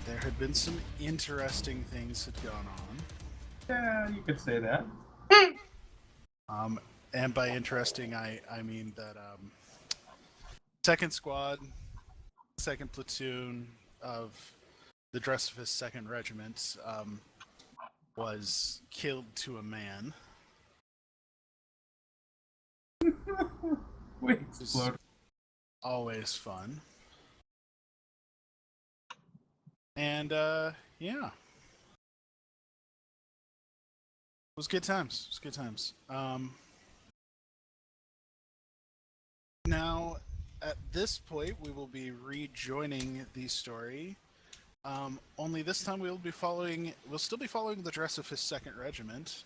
there had been some interesting things had gone on. Yeah, you could say that. And by interesting, I mean that second squad, second platoon of the Dressifus Second Regiment was killed to a man. We exploded. Always fun. And yeah. It was good times. It was good times. Now, at this point, we will be rejoining the story. Only this time we'll still be following the Dressifus Second Regiment.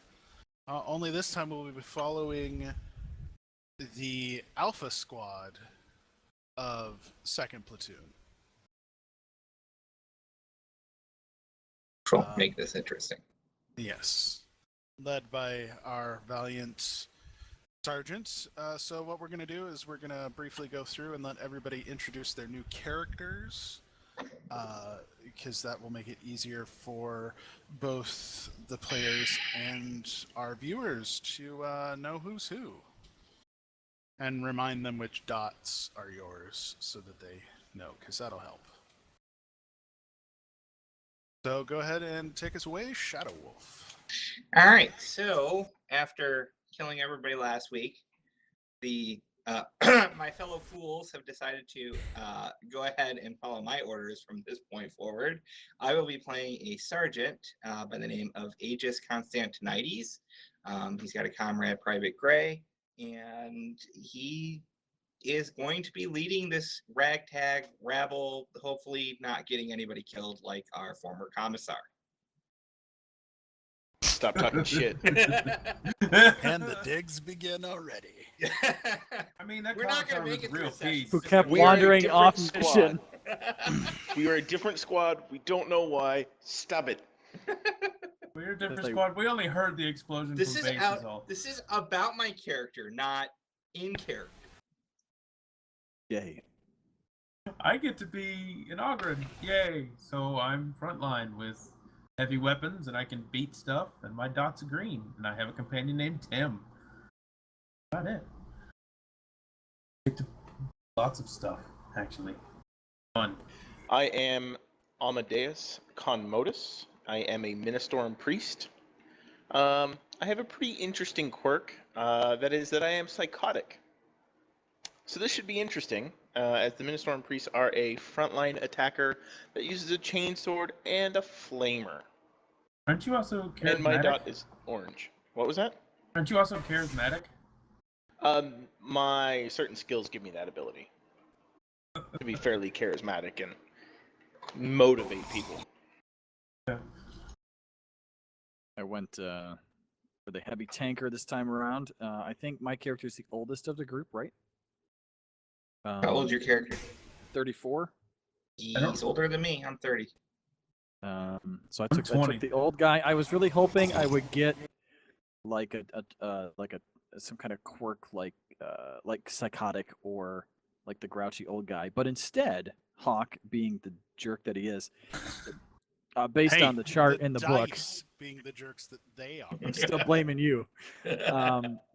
Only this time we'll be following the Alpha Squad of Second Platoon. Make this interesting. Yes. Led by our valiant sergeant. So what we're going to do is we're going to briefly go through and let everybody introduce their new characters, because that will make it easier for both the players and our viewers to know who's who. And remind them which dots are yours so that they know, because that'll help. So go ahead and take us away, Shadow Wolf. All right. So after killing everybody last week, the my fellow fools have decided to go ahead and follow my orders from this point forward. I will be playing a sergeant by the name of Aegis Constantinides. He's got a comrade, Private Gray, and he is going to be leading this ragtag rabble, hopefully not getting anybody killed like our former commissar. Stop talking shit. And the digs begin already. I mean, that We're not commissar gonna make was it through real a session. peace. Who kept We are a wandering different off squad. mission. We are a different squad. We don't know why. Stop it. We're a different Like- squad. We only heard the explosion This from is base is all. This is about my character, not in character. Yay. I get to be an Ogren. Yay. So I'm frontline with heavy weapons and I can beat stuff and my dots are green. And I have a companion named Tim. About it. Get to lots of stuff, actually. Fun. I am Amadeus Conmodus. I am a Ministorum priest. I have a pretty interesting quirk. That is that I am psychotic. So this should be interesting, as the Ministorum priests are a frontline attacker that uses a chainsword and a flamer. Aren't you also charismatic? And my dot is orange. What was that? Aren't you also charismatic? My certain skills give me that ability to be fairly charismatic and motivate people. Yeah. I went for the heavy tanker this time around. I think my character is the oldest of the group, right? How old's your character? 34. He's older than me. I'm 30. So I I'm took 20. the old guy. I was really hoping I would get like some kind of quirk like psychotic or like the grouchy old guy, but instead Hawk, being the jerk that he is, based on the chart in the book, dice being the jerks that they are. I'm still blaming you.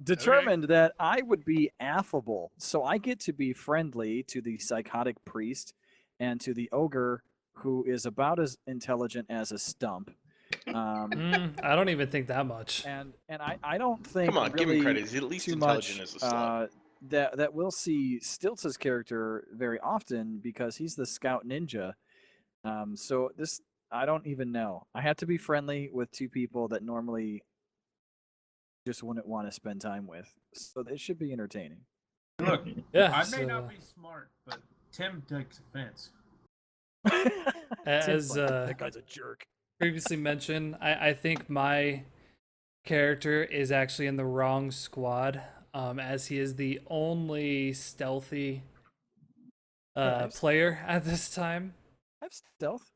Determined that I would be affable, so I get to be friendly to the psychotic priest and to the ogre, who is about as intelligent as a stump. I don't even think that much. And I don't think Come on, give him really credit. He's at least too intelligent much, as a slut. that we'll see Stiltz's character very often because he's the scout ninja. So this, I don't even know. I have to be friendly with two people that normally just wouldn't want to spend time with. So it should be entertaining. Look, Yeah, I may so- not be smart, but Tim takes offense. As Tim's like, that guy's a jerk. previously mentioned, I think my character is actually in the wrong squad, as he is the only stealthy Nice. player at this time. I have stealth.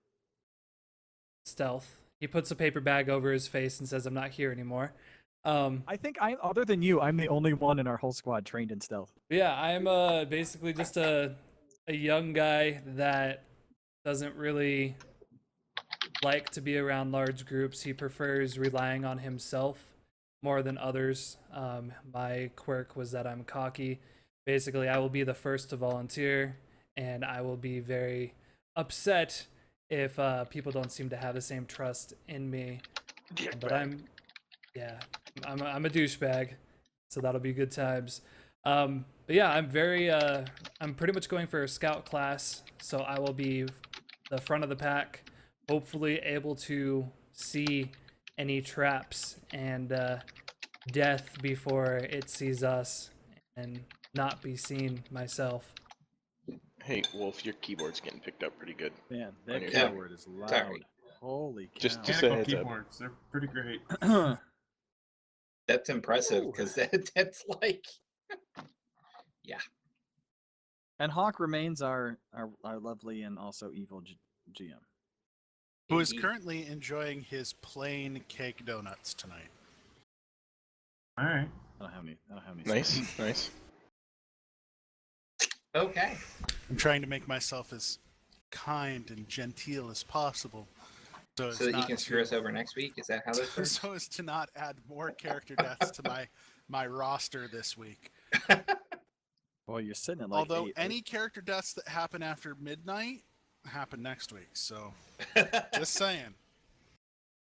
Stealth. He puts a paper bag over his face and says, "I'm not here anymore." I think other than you, I'm the only one in our whole squad trained in stealth. Yeah, I'm basically just a young guy that doesn't really like to be around large groups. He prefers relying on himself more than others. My quirk was that I'm cocky. Basically, I will be the first to volunteer, and I will be very upset if people don't seem to have the same trust in me. But I'm a douchebag, so that'll be good times. But yeah, I'm pretty much going for a scout class, so I will be the front of the pack, hopefully able to see any traps and death before it sees us, and not be seen myself. Hey, Wolf, your keyboard's getting picked up pretty good. Man, On that your Yeah. keyboard is loud. Sorry. Holy cow. Just a Mechanical heads up. keyboards, they're pretty great. That's impressive Ooh. because that's like, And Hawk remains our lovely and also evil GM. Who is indeed. currently enjoying his plain cake donuts tonight. All right. I don't have any. Nice, nice. Okay. I'm trying to make myself as kind and genteel as possible. So So that you can screw us over next week? Is that how this works? so as to not add more character deaths to my roster this week. Well, you're sitting at like Although 8. any character deaths that happen after midnight happen next week. So just saying.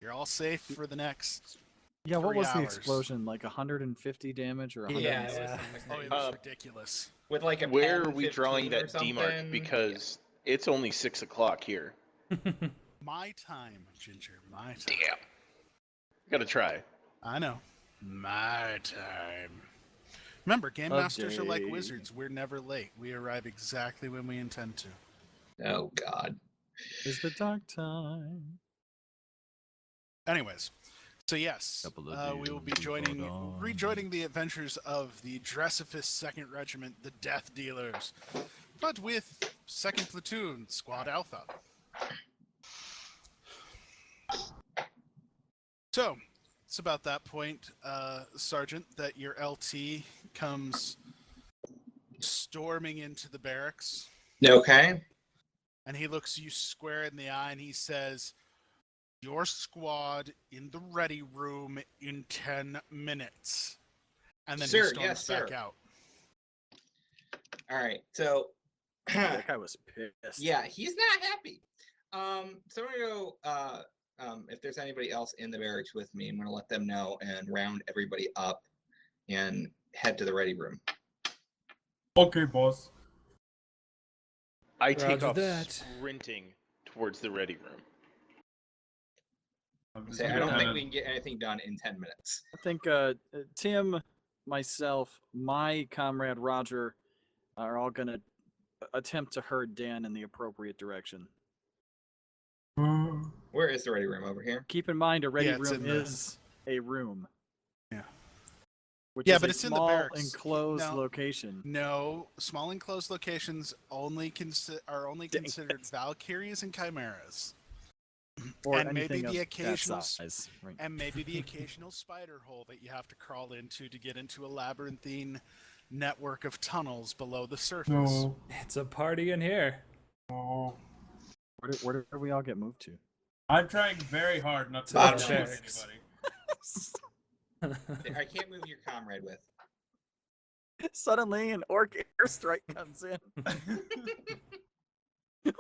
You're all safe for the next Yeah, what 3 was the hours. explosion? Like 150 damage or 100? Yeah, it was Yeah. something Oh, crazy. it was ridiculous. With like a Where pen are we drawing 15 or that D mark? something. Because it's only 6 o'clock here. My time, Ginger. My time. Damn. Gotta try. I know. My time. Remember, Game Masters are like wizards. We're never late. We arrive exactly when we intend to. Oh God. Is the dark time. Anyways, so yes, Couple of we will be years hold on. rejoining the adventures of the Dressifus 2nd Regiment, the Death Dealers, but with 2nd Platoon, Squad Alpha. So, it's about that point, Sergeant, that your LT comes storming into the barracks, Okay. and he looks you square in the eye, and he says, "Your squad in the ready room in 10 minutes." And then Sir, he storms yes, back sir. out. All right. So. That guy was pissed. Yeah, he's not happy. So I'm gonna go. If there's anybody else in the barracks with me, I'm gonna let them know and round everybody up and head to the ready room. Okay, boss. I take Roger off that. sprinting towards the ready room. I'm just Say, I gonna don't think kinda- we can get anything done in 10 minutes. I think Tim, myself, my comrade Roger are all going to attempt to herd Dan in the appropriate direction. Where is the ready room? Over here? Keep in mind, a ready Yeah, it's room in the- is a room. Yeah. Which Yeah, is but a it's in the small barracks. enclosed No. location. No, small enclosed locations only are only Dang considered it. Valkyries and Chimeras, Or and maybe anything the of occasional that size. Right. and maybe the occasional spider hole that you have to crawl into to get into a labyrinthine network of tunnels below the surface. No. It's a party in here. No. Where did we all get moved to? I'm trying very hard not to Bottom shoot barracks. anybody. I can't move your comrade with. Suddenly, an orc airstrike comes in.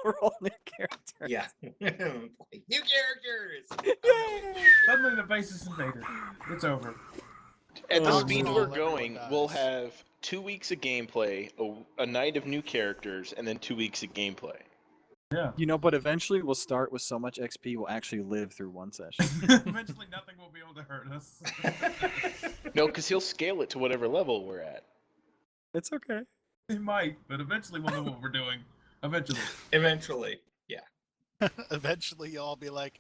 We're all new characters. Yeah. New characters. Yay! Suddenly the base is invaded. It's over. At the Oh, speed no. we're Everyone going, we'll dies. have 2 weeks of gameplay, a night of new characters, and then 2 weeks of gameplay. Yeah. You know, but eventually we'll start with so much XP we'll actually live through one session. Eventually nothing will be able to hurt us. No, because he'll scale it to whatever level we're at. It's okay. He might, but eventually we'll know what we're doing. Eventually. Eventually. Yeah. Eventually, you'll all be like,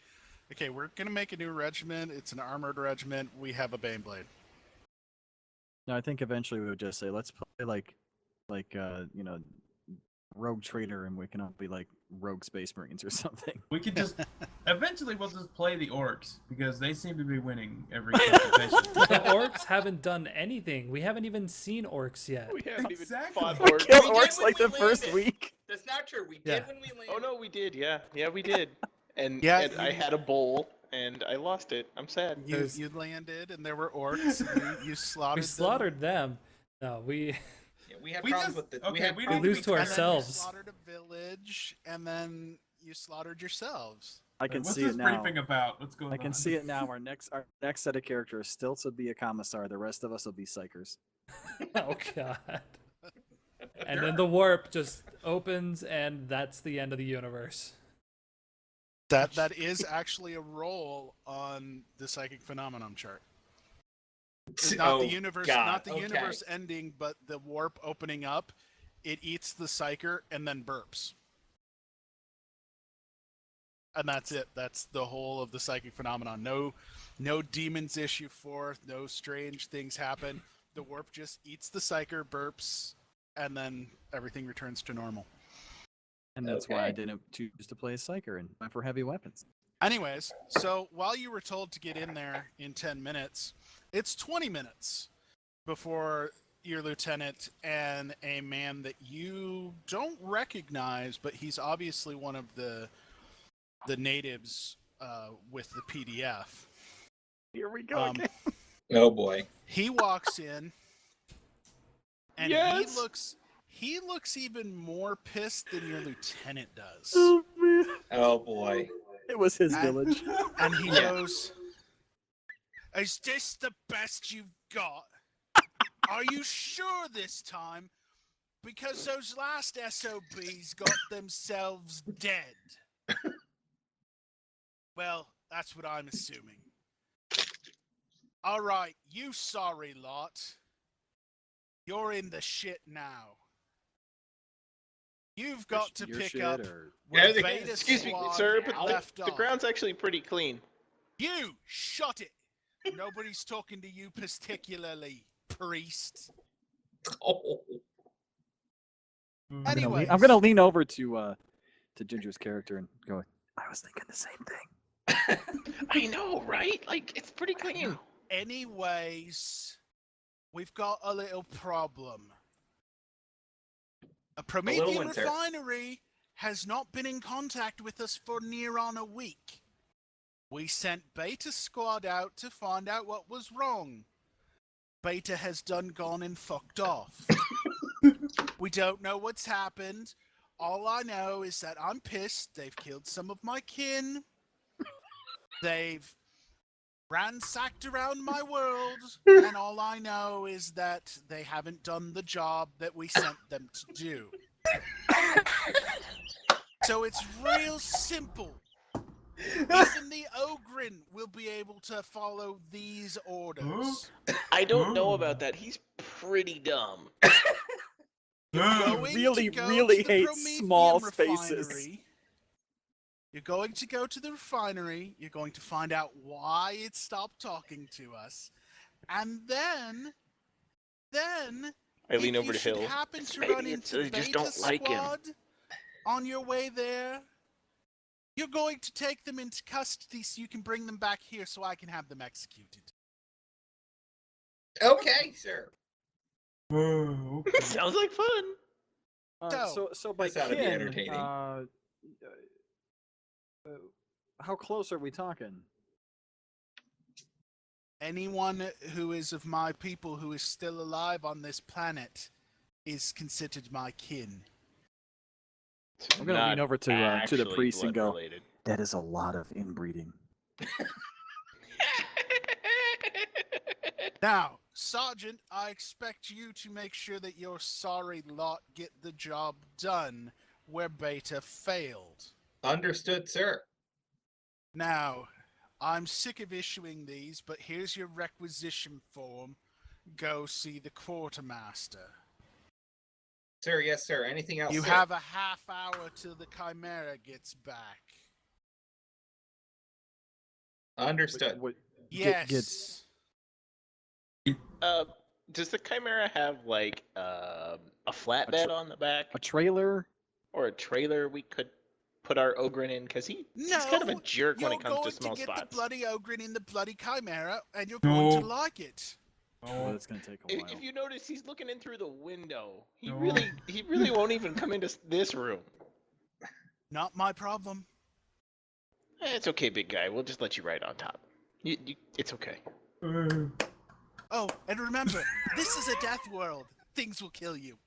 "Okay, we're gonna make a new regiment. It's an armored regiment. We have a Baneblade." No, I think eventually we would just say, let's play like Rogue Trader, and we can all be like Rogue Space Marines or something. We could just eventually we'll just play the orcs because they seem to be winning every competition. The orcs haven't done anything. We haven't even seen orcs yet. We haven't Exactly. even fought We orcs. killed We did orcs when like we the first landed. week. That's not true. We did Yeah. when we landed. Oh no, we did. Yeah, we did. and Yeah, and I you- had a bowl and I lost it. I'm sad. You landed, and there were orcs. And you slaughtered We slaughtered them. No, we Yeah, we had We problems just- with the. okay, had we problems need to lose with to the- them. And then you ourselves. slaughtered a village, and then you slaughtered yourselves. I can What's see this it now. briefing about? What's going on? I can see it now. Our next set of characters, Stilts will be a commissar. The rest of us will be psychers. oh god. And then the warp just opens, and that's the end of the universe. That is actually a roll on the psychic phenomenon chart. Not the universe, God, not the okay. universe ending, but the warp opening up. It eats the psyker and then burps, and that's it. That's the whole of the psychic phenomenon. No demons issue forth. No strange things happen. The warp just eats the psyker, burps, and then everything returns to normal. And that's why I Okay. didn't choose to play a psyker and went for heavy weapons. Anyways, so while you were told to get in there in 10 minutes, it's 20 minutes before your lieutenant and a man that you don't recognize, but he's obviously one of the natives with the PDF. Here we go Um, again. Oh boy. He walks in, and Yes! he looks even more pissed than your lieutenant does. Oh, man. Oh boy. It was his I- village. And he goes, "Is this the best you've got? Are you sure this time? Because those last SOBs got themselves dead." Well, that's what I'm assuming. All right, you sorry lot. You're in the shit now. You've got to Your pick shit up or where Everything- Beta Excuse me, Squad sir, but left the off. ground's actually pretty clean. You shut it. Nobody's talking to you particularly, priest. Oh. I'm Anyways, gonna lean over to Ginger's character and go, I was thinking the same thing. I know, right? Like, it's pretty clean. anyways, we've got a little problem. A Promethean winter. refinery has not been in contact with us for near on a week. We sent Beta Squad out to find out what was wrong. Beta has done gone and fucked off. We don't know what's happened. All I know is that I'm pissed. They've killed some of my kin. They've ransacked around my world. And all I know is that they haven't done the job that we sent them to do. So it's real simple. Even the Ogren will be able to follow these orders. I don't know about that. He's pretty dumb. Going really, to go really to the hates Promethean small spaces. refinery. You're going to go to the refinery. You're going to find out why it stopped talking to us, and then I lean if over you to should Hill. happen It's to maybe run it's into they just Beta don't like him. Squad on your way there, you're going to take them into custody so you can bring them back here so I can have them executed. Okay, sir. Oh, okay. Sounds like fun. So by This ought to be kin, entertaining. how close are we talking? Anyone who is of my people who is still alive on this planet is considered my kin. I'm gonna lean Not over to the actually priest and go, blood-related. that is a lot of inbreeding. Now, Sergeant, I expect you to make sure that your sorry lot get the job done where Beta failed. Understood, sir. Now, I'm sick of issuing these, but here's your requisition form. Go see the quartermaster. Sir, yes, sir. Anything else? You sir? have a half hour till the Chimera gets back. Understood. Yes. Does the Chimera have like a flatbed on the back A trailer? or a trailer we could put our Ogren in? Because he's kind of a No, jerk when You're it comes going to small get spots. the bloody Ogren in the bloody Chimera, and you're going to No. like it. Oh, Oh, that's gonna take a If, while. if you notice, he's looking in through the window. He No. really won't even come into this room. Not my problem. It's okay, big guy. We'll just let you ride on top. It's okay. Oh, and remember, this is a death world. Things will kill you.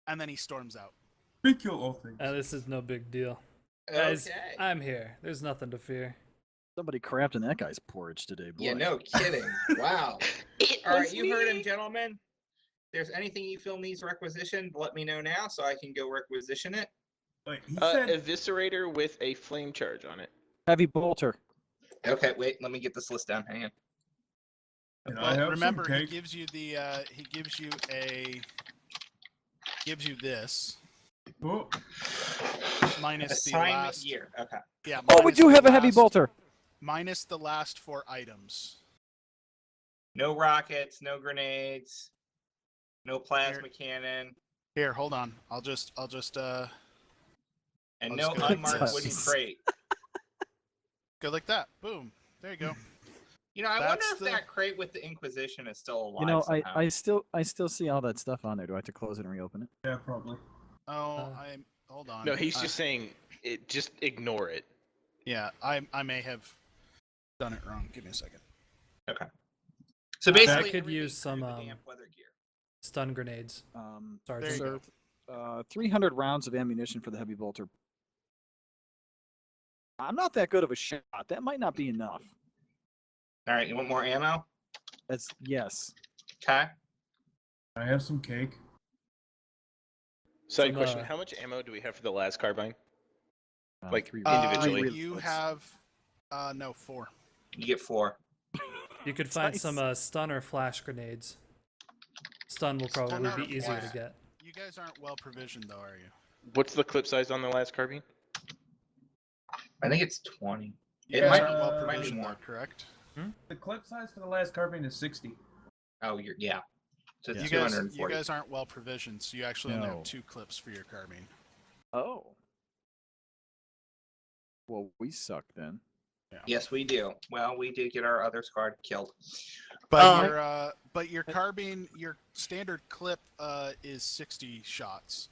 And then he storms out. We kill all things. This is no big deal. Guys, Okay. I'm here. There's nothing to fear. Somebody crapped in that guy's porridge today, boy. Yeah, no kidding. Wow. It All right, was you heard him, me. gentlemen. If there's anything you feel needs requisitioned, let me know now so I can go requisition it. Wait, he said Eviscerator with a flame charge on it. Heavy bolter. Okay, wait, let me get this list down. Hang on. Can I But have remember, some he cake? gives you the gives you this Oh, minus the Assignment last year. Okay. Yeah. Oh, we minus do the have a heavy last- bolter. Minus the last 4 items. No rockets, no grenades, no plasma cannon, Here, hold on. I'll just and I'll no just go like unmarked this. wooden crate. go like that. Boom. There you go. You know, I wonder That's if the- that crate with the Inquisition is still alive. You know, somehow. I still see all that stuff on there. Do I have to close it and reopen it? yeah, probably. Oh, hold on. No, he's just saying it. Just ignore it. Yeah, I may have done it wrong. Give me a second. Okay. So basically, could everything use some, through the damn weather gear. Stun grenades. There you Sergeant. go. 300 rounds of ammunition for the heavy bolter. I'm not that good of a shot. That might not be enough. All right, you want more ammo? That's yes. Okay. I have some cake. Side Some, question: how much ammo do we have for the last carbine? Like, 3 individually. You have no 4. You get 4. You could find Nice. some stun or flash grenades. Stun will probably Stun or be easier to flash. get. You guys aren't well provisioned though, are you? What's the clip size on the last carbine? I think it's 20. You It guys might aren't be- well might be provisioned more. though, correct? The clip size for the last carbine is 60. Oh, yeah. So it's You guys 240. aren't well provisioned, so you actually only No. have 2 clips for your carbine. Oh. Well, we suck then. Yes, we do. Well, we did get our other squad killed. But your carbine, your standard clip is 60 shots.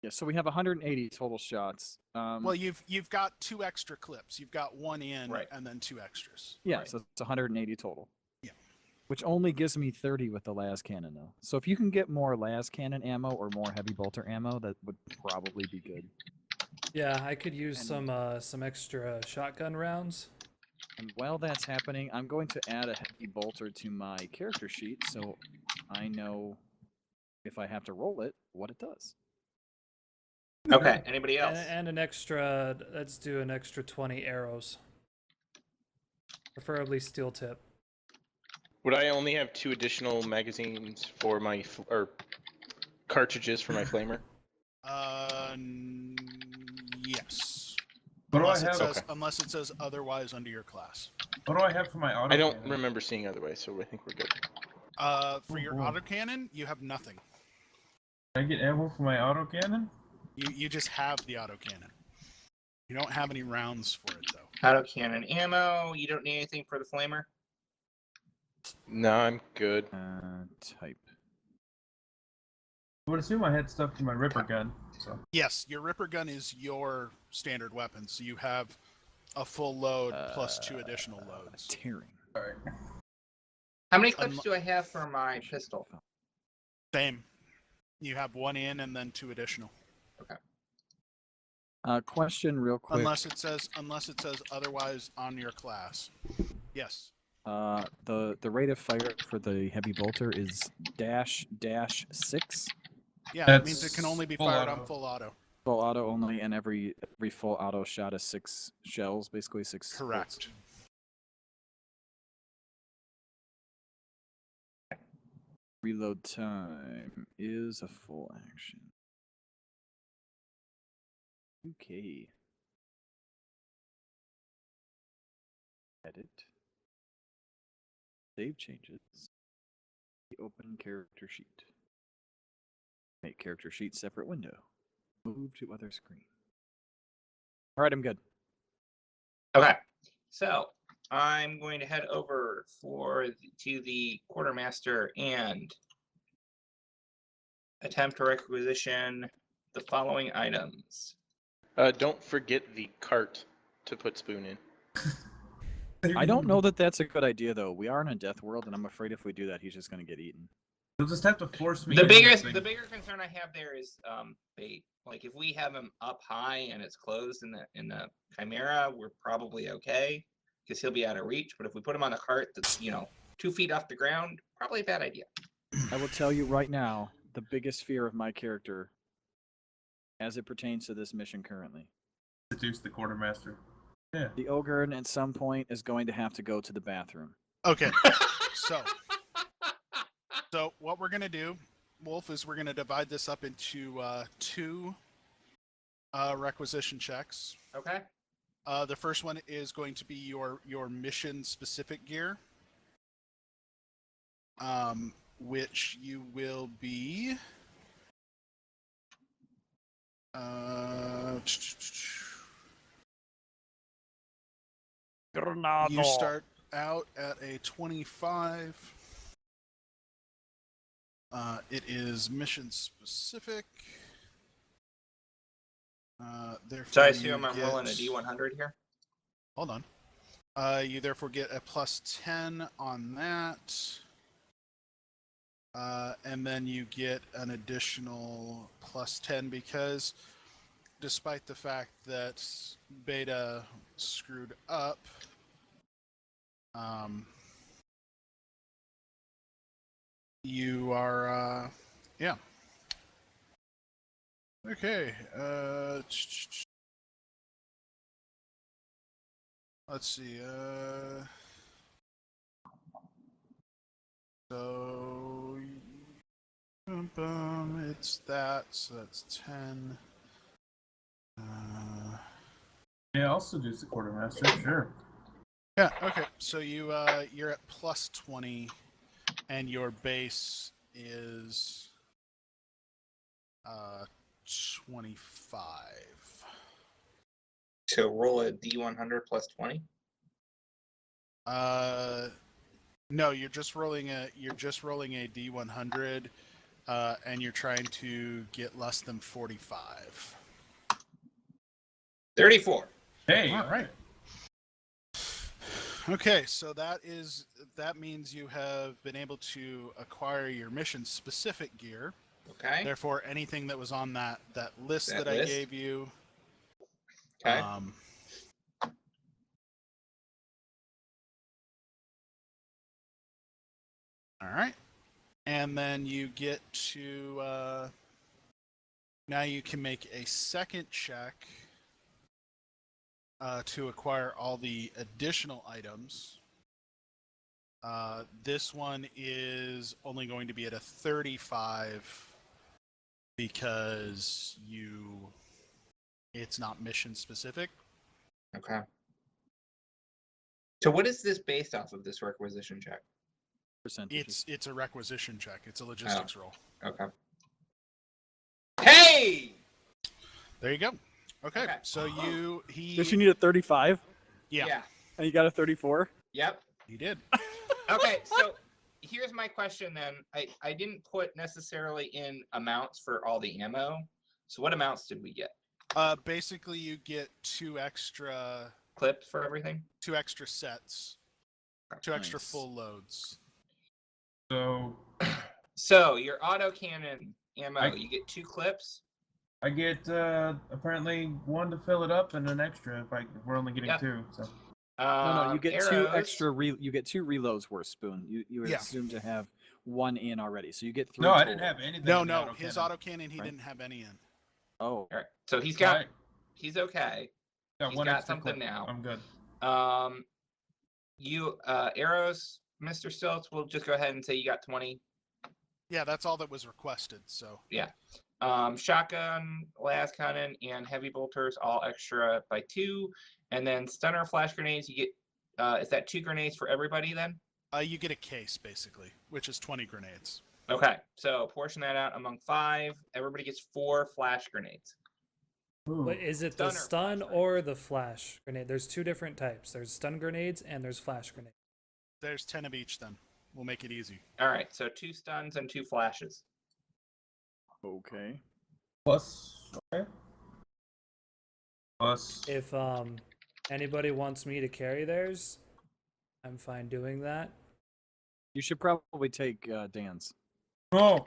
Yeah, so we have 180 total shots. Well, you've got 2 extra clips. You've got 1 in Right. and then 2 extras. yeah, right. so it's 180 total. Yeah. Which only gives me 30 with the las cannon though. So if you can get more las cannon ammo or more heavy bolter ammo, that would probably be good. Yeah, I could use And- some extra shotgun rounds. And while that's happening, I'm going to add a heavy bolter to my character sheet so I know if I have to roll it, what it does. Okay, anybody else? And an extra, let's do an extra 20 arrows. Preferably steel tip. Would I only have 2 additional magazines for my or cartridges for my flamer? Yes. What do I Unless it have? says Okay. unless it says otherwise under your class. What do I have for my auto? I don't cannon? remember seeing otherwise, so I think we're good. For your boy. autocannon, you have nothing. Can I get ammo for my autocannon? You just have the autocannon. You don't have any rounds for it though. Autocannon ammo. You don't need anything for the flamer? No, I'm good. Type. I would assume I had stuff for my Ripper gun. So Yes, your Ripper gun is your standard weapon, so you have a full load plus 2 additional loads. Tearing. all right. How many clips do I have for my pistol? Same. You have 1 in and then 2 additional. Question real quick. Unless it says otherwise on your class. Yes. The rate of fire for the heavy bolter is -6. Yeah, that means it can That's only be full fired auto. on full auto. Full auto only, and every full auto shot is 6 shells, basically 6. hits. Correct. Reload time is a full action. Okay. Edit. Save changes. Open character sheet. Make character sheet separate window. Move to other screen. All right, I'm good. Okay, so I'm going to head over to the quartermaster and attempt to requisition the following items. Don't forget the cart to put Spoon in. I don't know that that's a good idea, though. We are in a death world, and I'm afraid if we do that, he's just going to get eaten. You'll just have to force me. The in this biggest, thing. the bigger concern I have there is bait. Like if we have him up high and it's closed in the Chimera, we're probably okay because he'll be out of reach. But if we put him on a cart that's 2 feet off the ground, probably a bad idea. I will tell you right now, the biggest fear of my character, as it pertains to this mission currently, Seduce the quartermaster. Yeah. the ogre at some point is going to have to go to the bathroom. Okay, so what we're gonna do, Wolf, is we're gonna divide this up into 2 requisition checks. Okay. The first one is going to be your mission specific gear, which you will be. You start out at a 25. It is mission specific. Therefore, So I assume you I'm get- rolling a D100 here. Hold on. You therefore get a +10 on that. And then you get an additional +10 because despite the fact that Beta screwed up, you are, yeah. Okay, let's see, so, it's that, so that's 10. Yeah, I'll seduce the quartermaster. Sure. Yeah, okay, so you're at +20, and your base is 25. So roll a D100 +20. No, you're just rolling a D100, and you're trying to get less than 45. 34. Hey. All right. Okay, so that means you have been able to acquire your mission specific gear. Okay. Therefore, anything that was on that list That that I list? gave you. Okay. All right, and then you get to now you can make a second check to acquire all the additional items. This one is only going to be at a 35 because it's not mission specific. Okay. So what is this based off of, this requisition check? Percentages. It's a requisition check. It's a logistics roll. Okay. Hey! There you go. Okay, Okay. so Did you need a 35? yeah, And you got a 34? Yep. he did. Okay, so here's my question then. I didn't put necessarily in amounts for all the ammo. So what amounts did we get? Basically, you get 2 extra Clips for everything? 2 extra sets, 2 extra Nice. full loads. So your autocannon ammo, you get 2 clips. I get apparently 1 to fill it up and an extra if we're only getting Yep. 2. So No, you get 2 arrows. extra. You get 2 reloads worth, Spoon. You were Yeah. assumed to have 1 in already, so you get 3. no, I didn't total. have anything. No, in the no, his autocannon. autocannon he Right. didn't have any in. Oh, All right. So he's So I he's okay. got He's 1 got extra something clip. now. I'm good. You arrows, Mr. Stilts, we'll just go ahead and say you got 20. Yeah, that's all that was requested. So Shotgun, las cannon, and heavy bolters all extra by 2, and then stunner flash grenades. You get is that 2 grenades for everybody then? you get a case basically, which is 20 grenades. Okay, so portion that out among 5. Everybody gets 4 flash grenades. Ooh. Wait, is it the Stunner stun flashlight. or the flash grenade? There's 2 different types. There's stun grenades and there's flash grenades. There's 10 of each. Then we'll make it easy. All right, so 2 stuns and 2 flashes. okay. Plus. Okay. Plus. If anybody wants me to carry theirs, I'm fine doing that. You should probably take Dan's. Oh,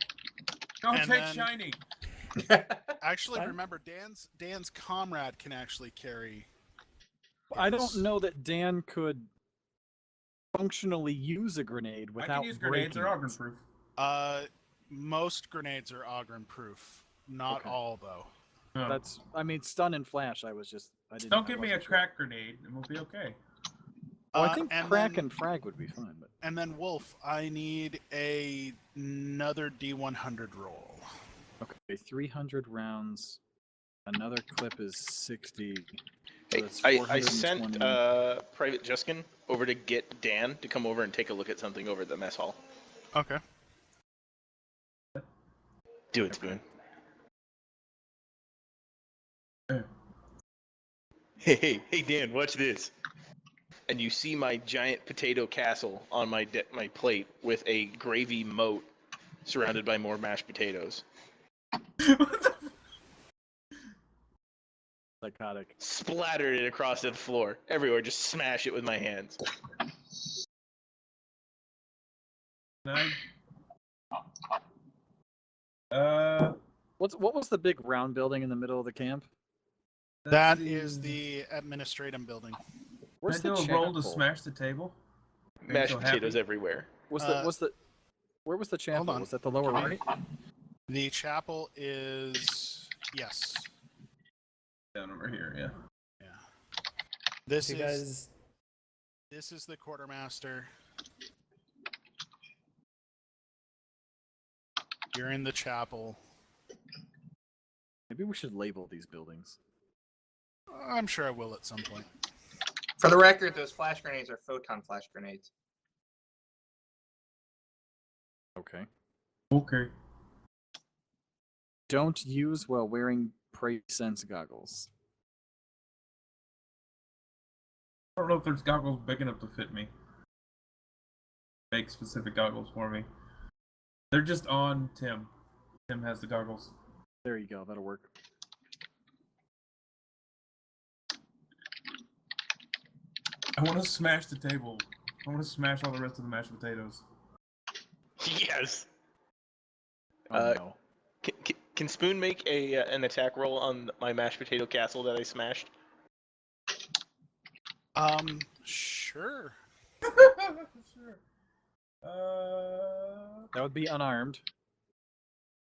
don't And take then- shiny. Actually, Fine. remember, Dan's comrade can actually carry. I don't his. know that Dan could functionally use a grenade I without can use grenades. They're breaking Ogren it. proof. Most grenades are Ogren proof. Not Okay. all, though. No. That's, I mean, stun and flash. I didn't. Don't I give me a wasn't sure. crack grenade, and we'll be okay. Oh, I think and crack then- and frag would be fine, but And then Wolf, I need another D100 roll. okay, 300 rounds. Another clip is 60. Hey, that's I sent 420. Private Juskin over to get Dan to come over and take a look at something over at the mess hall. Okay. Do it, Spoon. Hey, Dan, watch this. And you see my giant potato castle on my plate with a gravy moat surrounded by more mashed potatoes. Psychotic. Splattered it across the floor. Everywhere, just smash it with my hands. Nice. What was the big round building in the middle of the camp? That is the administratum building. Where's Can I the do a roll to chapel? smash the table? Are you Mashed so potatoes happy? everywhere. Where was the chapel? on. Was that the lower right? The chapel is yes. Down over here, yeah. Yeah. This You is guys, this is the quartermaster. You're in the chapel. Maybe we should label these buildings. I'm sure I will at some point. For the record, those flash grenades are photon flash grenades. Okay. Okay. Don't use while wearing prey sense goggles. I don't know if there's goggles big enough to fit me. Make specific goggles for me. They're just on Tim. Tim has the goggles. There you go. That'll work. I want to smash the table. I want to smash all the rest of the mashed potatoes. Yes. Oh no. Can Spoon make an attack roll on my mashed potato castle that I smashed? Sure. Sure. That would be unarmed.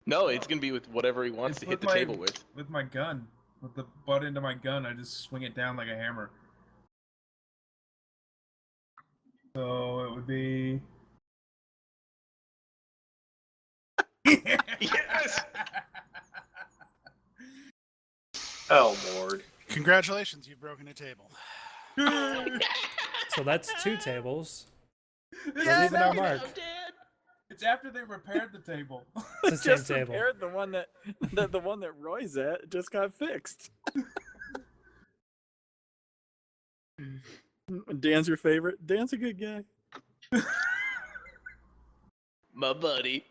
No, it's gonna be with whatever he wants It's to hit with the my- table with. With my gun. With the butt into my gun, I just swing it down like a hammer. So it would be. Yes! Oh lord. Congratulations, you've broken a table. so that's 2 tables. This We're is leaving our after- mark. It's after they repaired the table. It's the Just same table. repaired the one that the one that Roy's at just got fixed. Dan's your favorite. Dan's a good guy. My buddy.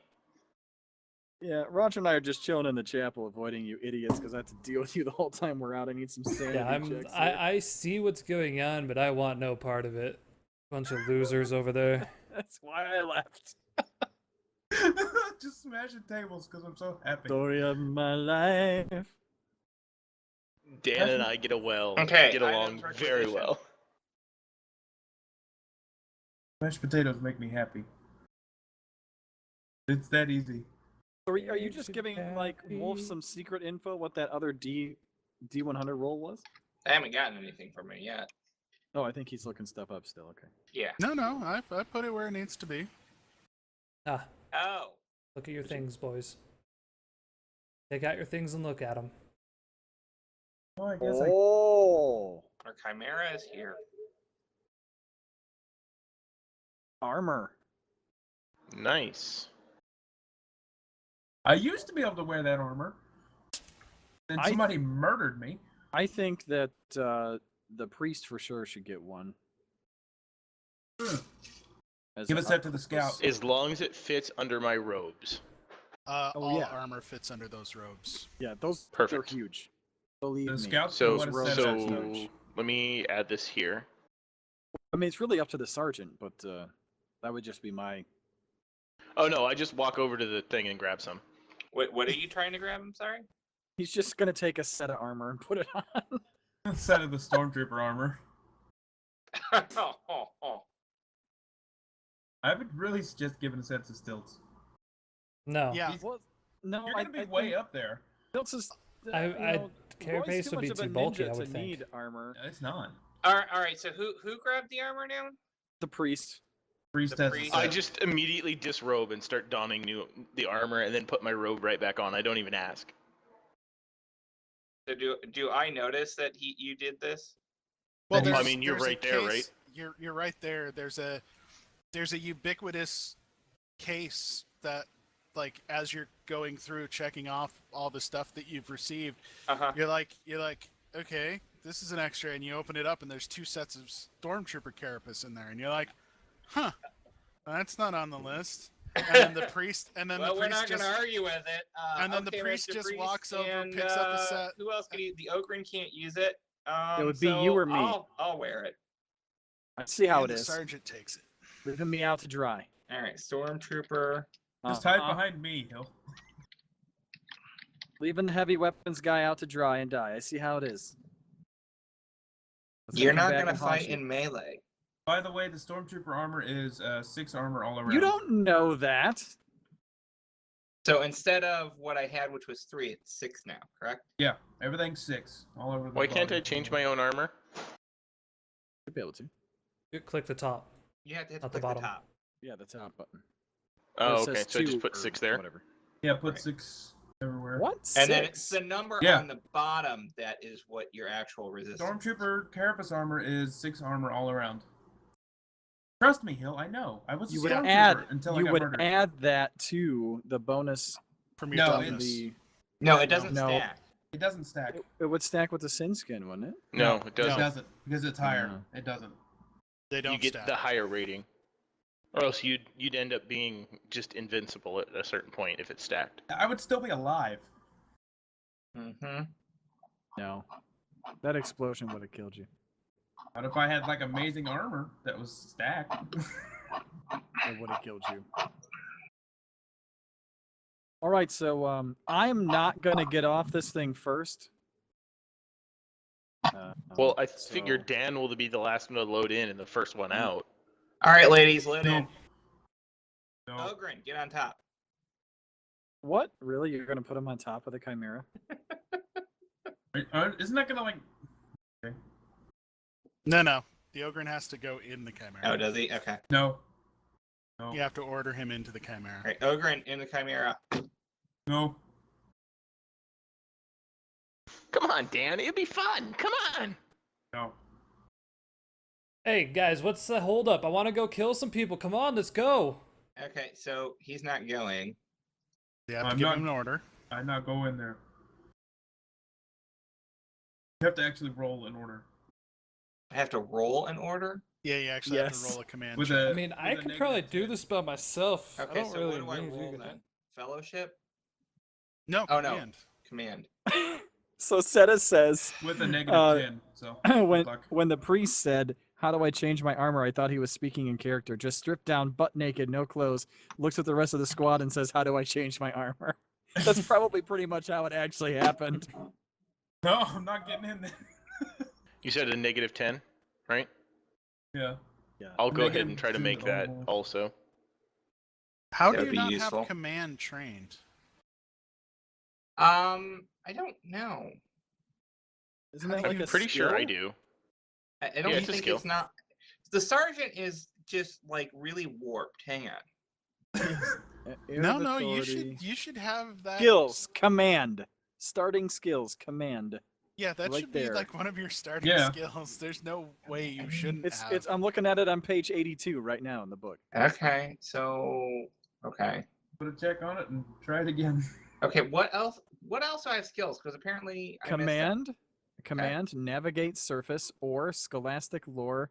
Yeah, Roger and I are just chilling in the chapel, avoiding you idiots, because I have to deal with you the whole time we're out. I need some sanity Yeah, checks. I see what's going on, but I want no part of it. Bunch of losers over there. That's why I left. Just smashing tables because I'm so happy. Story of my life. Dan and I get Okay, get along items very requisition. well. Mashed potatoes make me happy. It's that easy. So are you just giving like Wolf some secret info? What that other D100 roll was? I haven't gotten anything from it yet. Oh, I think he's looking stuff up still. Okay. Yeah. No, I put it where it needs to be. Ah, Oh. look at your things, boys. Take out your things and look at them. Oh, I guess Oh, Our chimera is here. armor. Nice. I used to be able to wear that armor. Then I- somebody murdered me. I think that the priest for sure should get one. As Give an us that to the scout. As long as it fits under my robes. All yeah. armor fits under those robes. Yeah, those Perfect. are huge. Believe The me. scouts So know what to set robes that are stuff. huge. let me add this here. I mean, it's really up to the sergeant, but that would just be my. Oh no, I just walk over to the thing and grab some. What are you trying to grab? I'm sorry. He's just gonna take a set of armor and put it on. Instead of the stormtrooper armor. Oh. I would really suggest giving a sense of stilts. No. Yeah. Well, no, You're gonna be I way think up there. Stilts is. Carapace Roy's would be much of a too bulky, ninja I would to think. need armor. It's not. All right. So who grabbed the armor now? The priest. Priest The has priest- a I set. just immediately disrobe and start donning the armor, and then put my robe right back on. I don't even ask. So do I notice that you did this? Well, I there's, mean, you're there's a right there, case- right? You're right there. There's a ubiquitous case that, like, as you're going through checking off all the stuff that you've received, Uh-huh. you're like, okay, this is an extra, and you open it up, and there's 2 sets of Stormtrooper carapace in there, and you're like, huh, that's not on the list. And then the priest, Well, we're not going to argue with it. and then the Okay, priest Mr. just Priest, walks over, and, picks up a set. Who else could the Ogren can't use it. It would be you or me. I'll wear it. I see how and it the is. sergeant takes it. Leaving me out to dry. All right, Stormtrooper. Just hide Uh-huh. behind me, Hill. Leaving the heavy weapons guy out to dry and die. I see how it is. Let's You're come not back going to and haunt fight you. in melee. By the way, the stormtrooper armor is 6 armor all around. You don't know that. So instead of what I had, which was 3, it's 6 now, correct? Yeah, everything's 6 all over the Why can't body. I change my own armor? You'd be able to. You click the top. You have to hit At the click bottom. top. Yeah, the top button. Oh, It okay. says So I just 2 put or 6 there. Whatever. Yeah, put Right. 6 everywhere. What? And then 6? it's the number Yeah. on the bottom that is what your actual resistance. Stormtrooper carapace armor is 6 armor all around. Trust me, Hill. I know. I was You a would stormtrooper until I you got would murdered. add that to the bonus From your No, from toughness. the. No, it doesn't No. stack. It doesn't stack. It would stack with the sin skin, wouldn't it? No, it It doesn't. doesn't because it's higher. No. It doesn't. They don't You get stack. the higher rating, or else you'd end up being just invincible at a certain point if it's stacked. I would still be alive. Mm-hmm. No. That explosion would have killed you. But if I had like amazing armor that was stacked, It would have killed you. All right, so I'm not gonna get off this thing first. Well, I figured so- Dan will be the last one to load in and the first one out. All right, ladies, load no. in. No. Ogren, get on top. What? Really? You're gonna put him on top of the Chimera? Isn't that gonna like? No. The Ogren has to go in the Chimera. Oh, does he? Okay. No. No. You have to order him into the Chimera. All right, Ogren in the Chimera. No. Come on, Dan. It'd be fun. Come on. No. Hey guys, what's the holdup? I want to go kill some people. Come on, let's go. Okay, so he's not going. You have to I'm give not- him an order. I'd not go in there. You have to actually roll in order. I have to roll an order. Yeah, you actually have Yes. to roll a command With check. a- I mean, I with a could probably negative do 10. this by myself. I Okay, don't so really what do I need you roll guys. then? Fellowship? No, Oh, no. command. Command. So Seta says With a negative Uh, 10. So when good luck. when the priest said, "How do I change my armor?" I thought he was speaking in character. Just stripped down, butt naked, no clothes. Looks at the rest of the squad and says, "How do I change my armor?" That's probably pretty much how it actually happened. No, I'm not getting in there. You said a negative 10, right? Yeah. Yeah. I'll go ahead Negative and try to 2 make that almost. also. How That do would you be not useful. have command trained? I don't know. Isn't that I'm like a Pretty sure I skill? do. I don't Yeah, it's a think skill. it's not. The sergeant is just like really warped. Hang on. Air No, of no, authority. you should have that. Skills, command, starting skills, command. Yeah, that right should be there. like one of your starting Yeah. skills. There's no way you shouldn't It's have. it's. I'm looking at it on page 82 right now in the book. Okay, so okay. Put a check on it and try it again. Okay, what else? What else do I have skills? Because apparently I missed Command, navigate surface, or scholastic lore,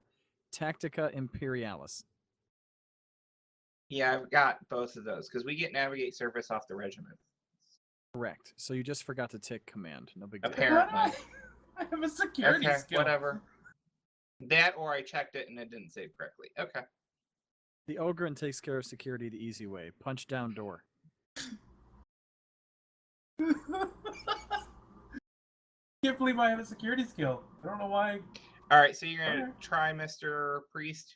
tactica imperialis. Yeah, I've got both of those because we get navigate surface off the regiment. Correct. So you just forgot to tick command. No big deal. Apparently. I have a security Okay, skill. whatever. That or I checked it and it didn't save correctly. Okay. The Ogren takes care of security the easy way. Punch down door. Can't believe I have a security skill. I don't know why. All right, so you're gonna Okay. try Mr. Priest.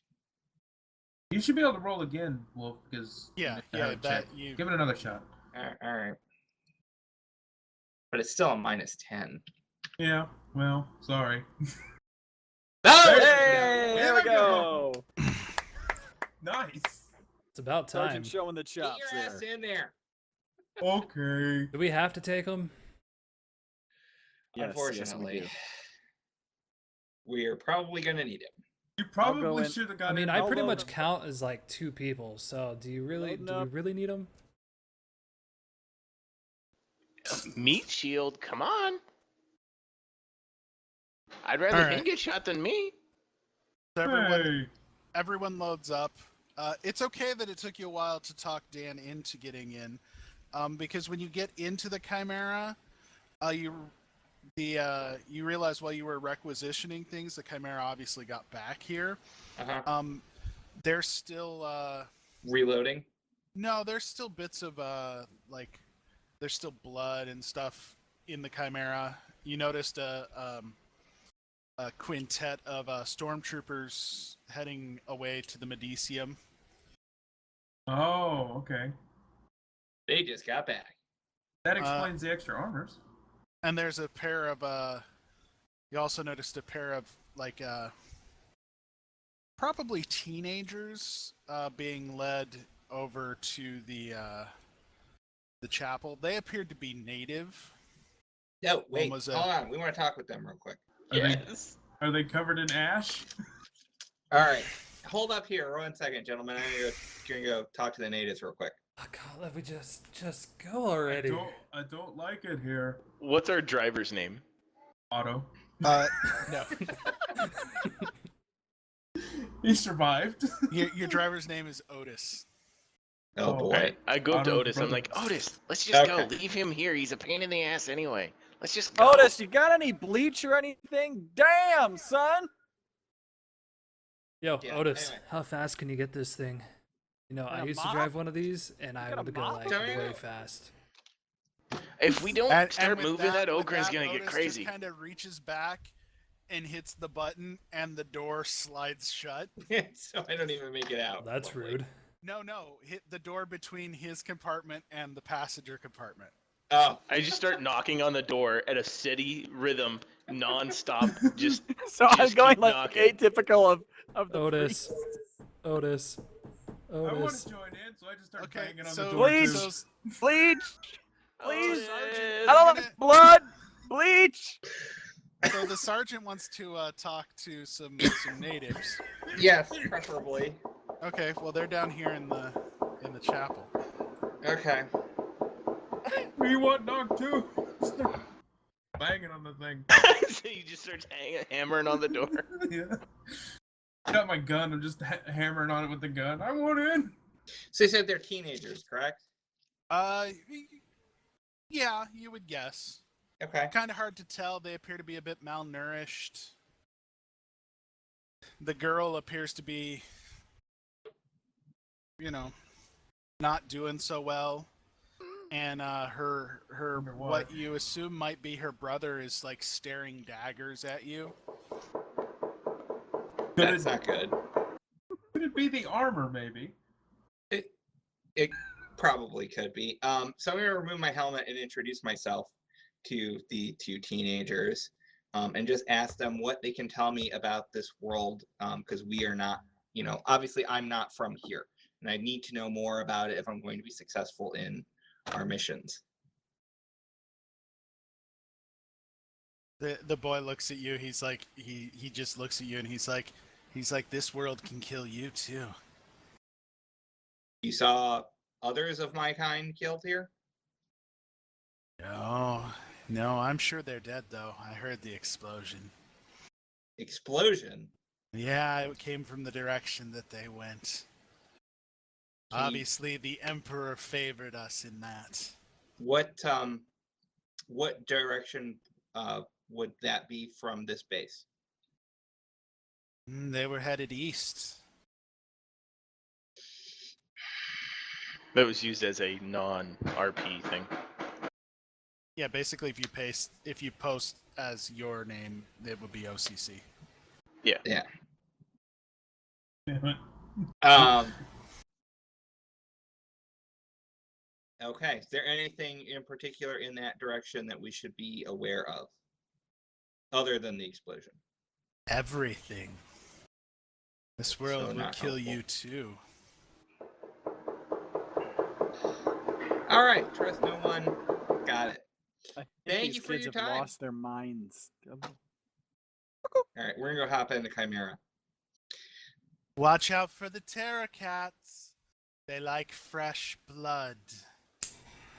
You should be able to roll again, Wolf, because Yeah, you have yeah, a that check. you. Give it another shot. All right. But it's still a -10. Yeah. Well, sorry. Oh! Hey, there we There we go. go. Nice. It's about time. Sergeant showing the Get chops your ass there. in there. Okay. Do we have to take him? Yes, Unfortunately, yes, we do. we're probably gonna need it. You go probably in- should have I got mean, in. I I'll pretty load much him. count as like 2 people. So do you really? Loading Do we up. really need him? Meat shield, come on. I'd rather him Alright. get shot than me. So Hey. everyone loads up. It's okay that it took you a while to talk Dan into getting in, because when you get into the Chimera, you realize while you were requisitioning things, the Chimera obviously got back here. There's still Reloading. no, there's still bits of like there's still blood and stuff in the Chimera. You noticed a quintet of stormtroopers heading away to the Medicium. Oh, okay. They just got back. That explains the extra armors. And there's a pair of you also noticed a pair of like probably teenagers being led over to the chapel. They appeared to be native. No, wait. was Hold on. We want to talk with them real quick. Yes. Are they covered in ash? All right. Hold up here 1 second, gentlemen. I'm gonna go talk to the natives real quick. Oh God, let me just go already. I don't like it here. What's our driver's name? Otto. No, He survived. your driver's name is Otis. Oh Oh, boy. I go up to Otto's Otis. I'm brother. like, Otis, let's just go. Okay. Leave him here. He's a pain in the ass anyway. Let's just go. Otis, you got any bleach or anything? Damn, son. Yo, Yeah, Otis, anyway. how fast can you get this thing? You know, I Got a used to mop? drive one of these, and I got a would go mop? like Don't you? way fast. If we don't And start with moving, that with Ogren's that, gonna get Otis crazy. Just kind of reaches back and hits the button, and the door slides shut. So I don't even make it out. That's Lovely. rude. No, hit the door between his compartment and the passenger compartment. Oh, I just start knocking on the door at a steady rhythm, non-stop. Just So I'm Just going keep like knocking. atypical of the Otis. priests. Otis. I want Otis. to join in, so I just start Okay, banging on so the door Please. too. so Bleach, please. Otis. I don't like blood. Bleach. So the sergeant wants to talk to some natives. yes, preferably. Okay, well they're down here in the chapel. Okay. We want knock too. Banging on the thing. So he just starts hammering on the door. Yeah. Got my gun. I'm just hammering on it with the gun. I want in. So you said they're teenagers, correct? Yeah, you would guess. Okay. Kind of hard to tell. They appear to be a bit malnourished. The girl appears to be, not doing so well. And her Wonder why. what you assume might be her brother is like staring daggers at you. That's not good. Could it be the armor, maybe? It probably could be. So I'm gonna remove my helmet and introduce myself to the 2 teenagers, and just ask them what they can tell me about this world, because we are not, obviously I'm not from here, and I need to know more about it if I'm going to be successful in our missions. The boy looks at you. He's like he just looks at you and he's like this world can kill you too. You saw others of my kind killed here? No, I'm sure they're dead though. I heard the explosion. Explosion? Yeah, it came from the direction that they went. Can you- Obviously, the Emperor favored us in that. What direction would that be from this base? They were headed east. That was used as a non-RP thing. Yeah, basically, if you post as your name, it would be OCC. Yeah. Damn it. Okay. Is there anything in particular in that direction that we should be aware of, other than the explosion? Everything. This world will not kill helpful. you too. All right. Trust no one. Got it. I think Thank these you for kids your have time. lost their minds. All right. We're gonna go hop into Chimera. Watch out for the Terra Cats. They like fresh blood.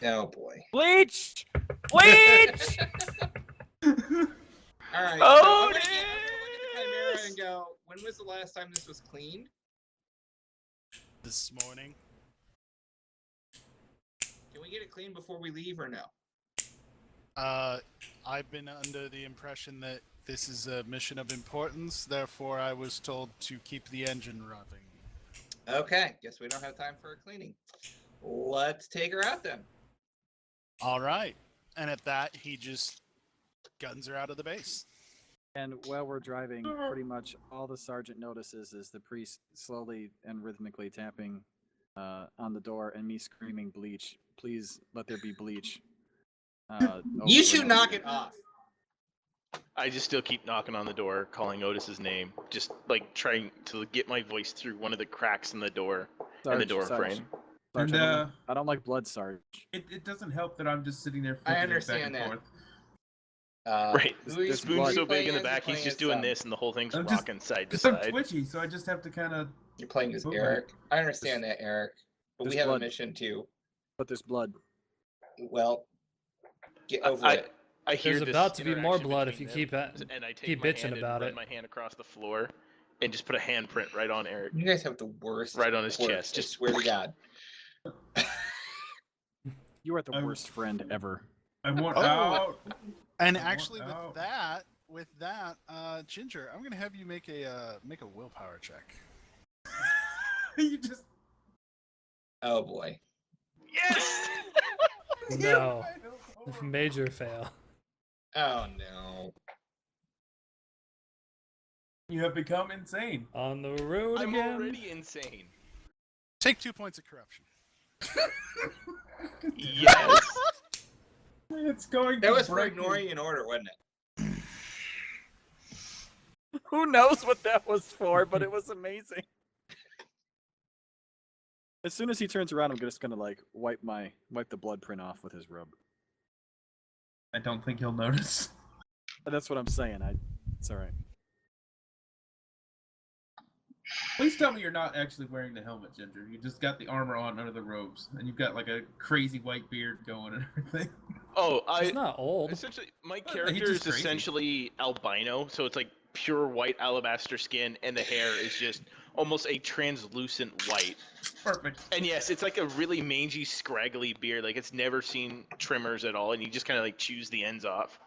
Oh boy. Bleach! Bleach! All right. So Oh, I'm gonna look at the Chimera and go, when was the last time this was cleaned? This morning. Can we get it cleaned before we leave or no? I've been under the impression that this is a mission of importance, therefore I was told to keep the engine running. Okay. Guess we don't have time for a cleaning. Let's take her out then. All right. And at that, he just guns her out of the base. And while we're driving, pretty much all the sergeant notices is the priest slowly and rhythmically tapping on the door and me screaming, bleach. Please let there be bleach. You should knock it off. I just still keep knocking on the door, calling Otis's name, just like trying to get my voice through one of the cracks in the door and the door frame. And, I don't like blood, Sarge. It doesn't help that I'm just sitting there I flipping it understand back and that. forth. Right. Who is Spoon's blood. so big in the playing as? back, You're he's playing just as doing some- this, and the whole thing's I'm just- rocking side to Because I'm side. twitchy, so I just have to kind of. You're playing as Moving. Eric. I understand that, Eric. But we There's have blood. a mission too. But there's blood. Well, get over it. I hear There's this about to be more interaction blood if between you them, keep and I take keep my bitching hand about and it. run my hand across the floor and just put a handprint right on Eric. You guys have the worst. Right on his quirks, chest. I swear to God. You are the I'm- worst friend ever. I want Oh. out. And I want actually, out. with that, Ginger, I'm gonna have you make a willpower check. You just. Oh boy. Yes! No. Major fail. Oh no. You have become insane. On the road I'm again. already insane. Take 2 points of corruption. Yes! It's going. That to was for break me. ignoring an order, wasn't it? Who knows what that was for, but it was amazing. As soon as he turns around, I'm just gonna like wipe the blood print off with his rub. I don't think he'll notice. That's what I'm saying. It's all right. Please tell me you're not actually wearing the helmet, Ginger. You just got the armor on under the robes, and you've got like a crazy white beard going and everything. Oh, He's not old. essentially, my he's character just is crazy. essentially albino, so it's like pure white alabaster skin, and the hair is just almost a translucent white. Perfect. And yes, it's like a really mangy, scraggly beard. Like it's never seen trimmers at all, and you just kind of like choose the ends off.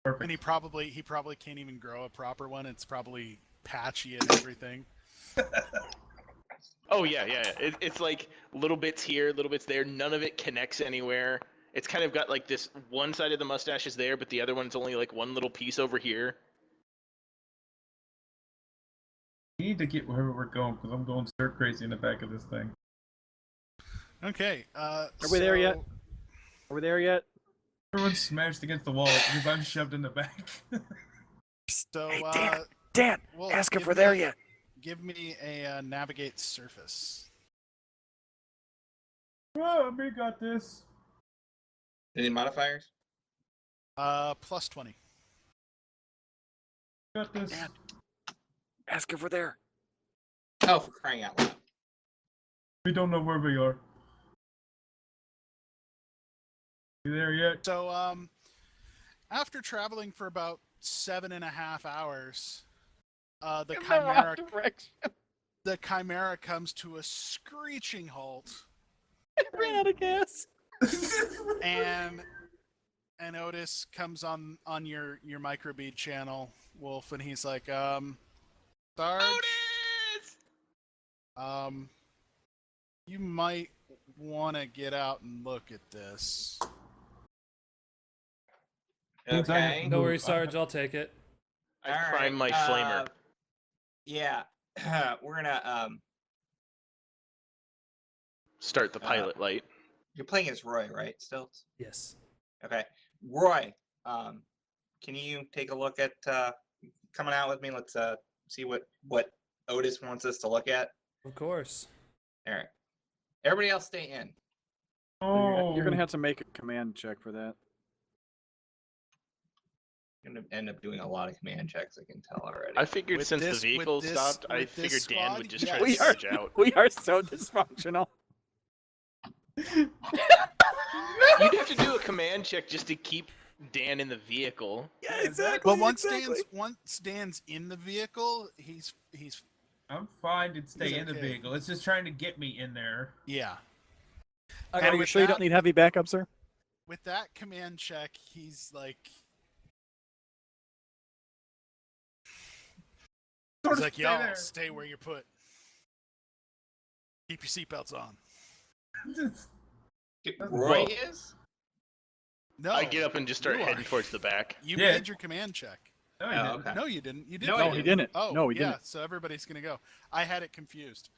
Perfect. And he probably can't even grow a proper one. It's probably patchy and everything. Oh yeah. It's like little bits here, little bits there. None of it connects anywhere. It's kind of got like this one side of the mustache is there, but the other one's only like one little piece over here. We need to get wherever we're going because I'm going stir crazy in the back of this thing. Okay. Are we there yet? Are we there yet? Everyone's smashed against the wall because I'm shoved in the back. So, Hey, Dan, well, ask if give we're there me- yet. Give me a navigate surface. Oh, me got this. Any modifiers? Plus 20. Got this. Dan. Ask if we're there. Oh, for crying out loud. We don't know where we are. You there yet? So, after traveling for about 7.5 hours, the Chimera comes to a screeching halt, Ran out of gas. and Otis comes on your microbead channel, Wolf, and he's like, Sarge, Otis! you might want to get out and look at this. Means I have Okay. to No move. worries, Sarge. I'll take it. I All prime my right, flamer. Yeah, we're gonna. Start the pilot light. You're playing as Roy, right? Still. Yes. Okay, Roy. Can you take a look at coming out with me? Let's see what Otis wants us to look at. Of course. All right. Everybody else, stay in. Oh, You're gonna have to make a command check for that. I'm gonna end up doing a lot of command checks. I can tell already. I figured With since this- the vehicle with this- stopped, I with this figured Dan squad, would just yes. try to surge out. We are so dysfunctional. You'd have to do a command check just to keep Dan in the vehicle. Yeah, exactly, But once Dan's in the vehicle, he's I'm fine to stay He's in the okay. vehicle. It's just trying to get me in there. yeah. Are And you with sure you that- don't need heavy backup, sir? With that command check, he's like, Sort he's of like, stay y'all there. stay where you're put. Keep your seatbelts on. Roy Whoa. is. No, I get up and just start you heading are. towards the back. You Yeah. made your command check. No, he Oh, didn't. okay. No, you didn't. You No, didn't. No, he didn't. Oh, No, he yeah. didn't. So everybody's gonna go. I had it confused.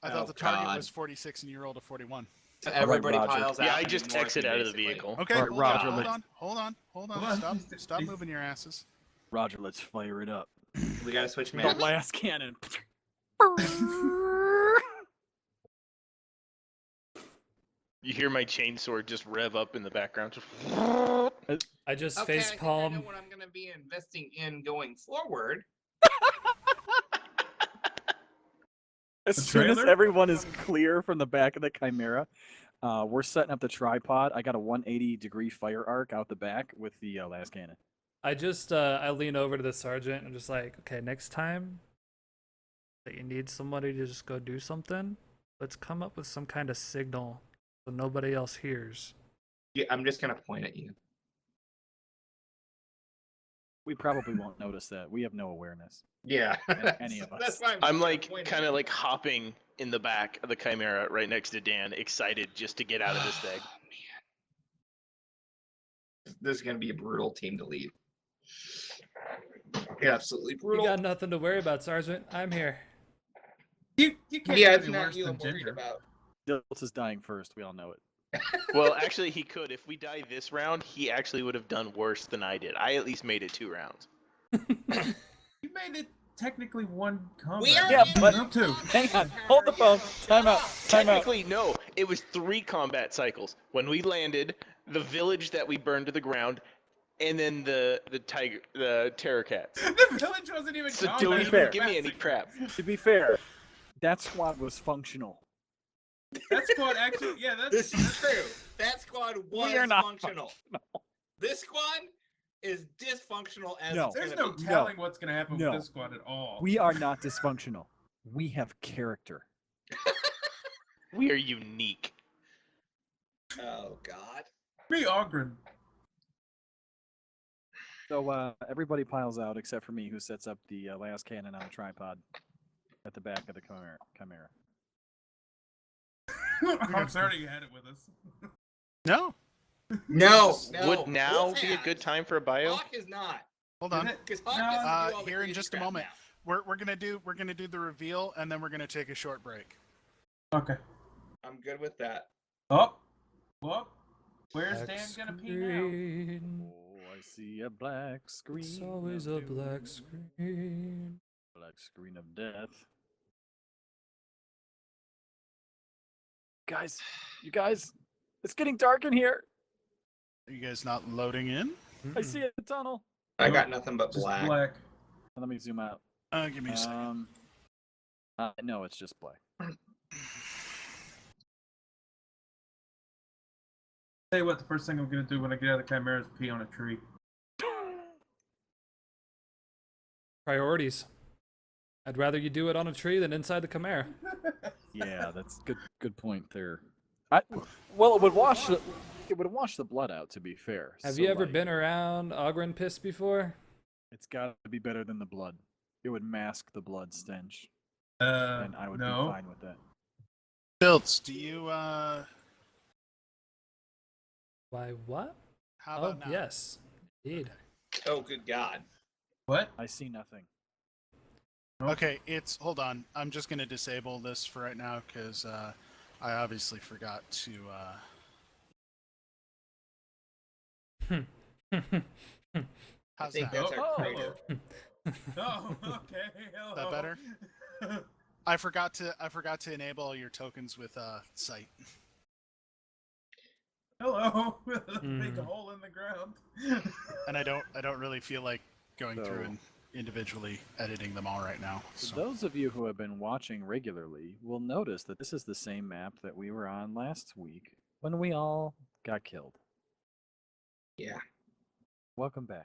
I Oh, thought the target God. was 46 and you rolled a 41. So everybody Roger. piles out. Yeah, I and just ignores exit me, out of the basically. vehicle. Okay, All right, hold Roger, on, let's- hold on. Hold on, Stop, he's- stop he's- moving your asses. Roger, let's fire it up. We gotta switch The maps. last cannon. You hear my chainsaw just rev up in the background. I just Okay, face I think I palm. know what I'm gonna be investing in going forward. As The soon as trailer? everyone is clear from the back of the Chimera, we're setting up the tripod. I got a 180-degree fire arc out the back with the last cannon. I just I lean over to the sergeant and I'm just like, okay, next time that you need somebody to just go do something, let's come up with some kind of signal so nobody else hears. Yeah, I'm just gonna point at you. We probably won't notice that. We have no awareness. Yeah. Any of us. That's why I'm just like pointing kind at of you. like hopping in the back of the Chimera right next to Dan, excited just to get out of this thing. This is gonna be a brutal team to lead. Absolutely You brutal. got nothing to worry about, Sergeant. I'm here. You can't Yeah, do it's any not worse you than I'm worried Ginger. about. Diltz is dying first. We all know it. Well, actually, he could. If we die this round, he actually would have done worse than I did. I at least made it 2 rounds. You made it technically one combat. We are Yeah, in but- No, 2. Hang on. Hold the phone. Time out. Time out. Technically, no. It was 3 combat cycles. When we landed, the village that we burned to the ground, and then the terror cats. The village wasn't even So combat. don't it even fair. was give me any massacre. crap. To be fair, that squad was functional. That squad actually, yeah, This is true. That squad was are not functional. This squad is dysfunctional as No. it's There's gonna no be. telling what's gonna happen No. with this squad at all. We are not dysfunctional. We have character. We are unique. Oh God. Me, Ogren. So everybody piles out except for me, who sets up the last cannon on a tripod at the back of the Chimera. I'm sorry you had it with us. No, No. No. Would now Wolf be a has. good time for a bio? Hawk is not. hold on. Because Hawk No. doesn't do all the Here in crazy just a crap moment. now. We're gonna do the reveal and then we're gonna take a short break. Okay. I'm good with that. Oh. Well, where's Dan Black gonna pee now? screen. Oh, I see a black screen. It's always a of black doom. screen. Black screen of death. Guys, you guys, it's getting dark in here. Are you guys not loading in? I see a tunnel. I got nothing but Just black. black. Let me zoom out. Give me a second. No, it's just black. Tell you what, the first thing I'm gonna do when I get out of the Chimera is pee on a tree. Priorities. I'd rather you do it on a tree than inside the Chimera. Yeah, that's good point there. Well, it would wash the blood out. To be fair, Have So, you ever like, been around Ogren piss before? It's got to be better than the blood. it would mask the blood stench, and I would be no. fine with that. Builds, do you Why, what? how Oh, about now? yes. Indeed. Oh, good God. What? I see nothing. Okay, it's hold on. I'm just gonna disable this for right now because I obviously forgot to. I How's think that? that's our Oh, crater. Oh, okay. Hello. that better? I forgot to enable your tokens with sight. Hello. Big Hmm. hole in the ground. And I don't really feel like going through So- and individually editing them all right now. For So. those of you who have been watching regularly will notice that this is the same map that we were on last week when we all got killed. Yeah. Welcome back.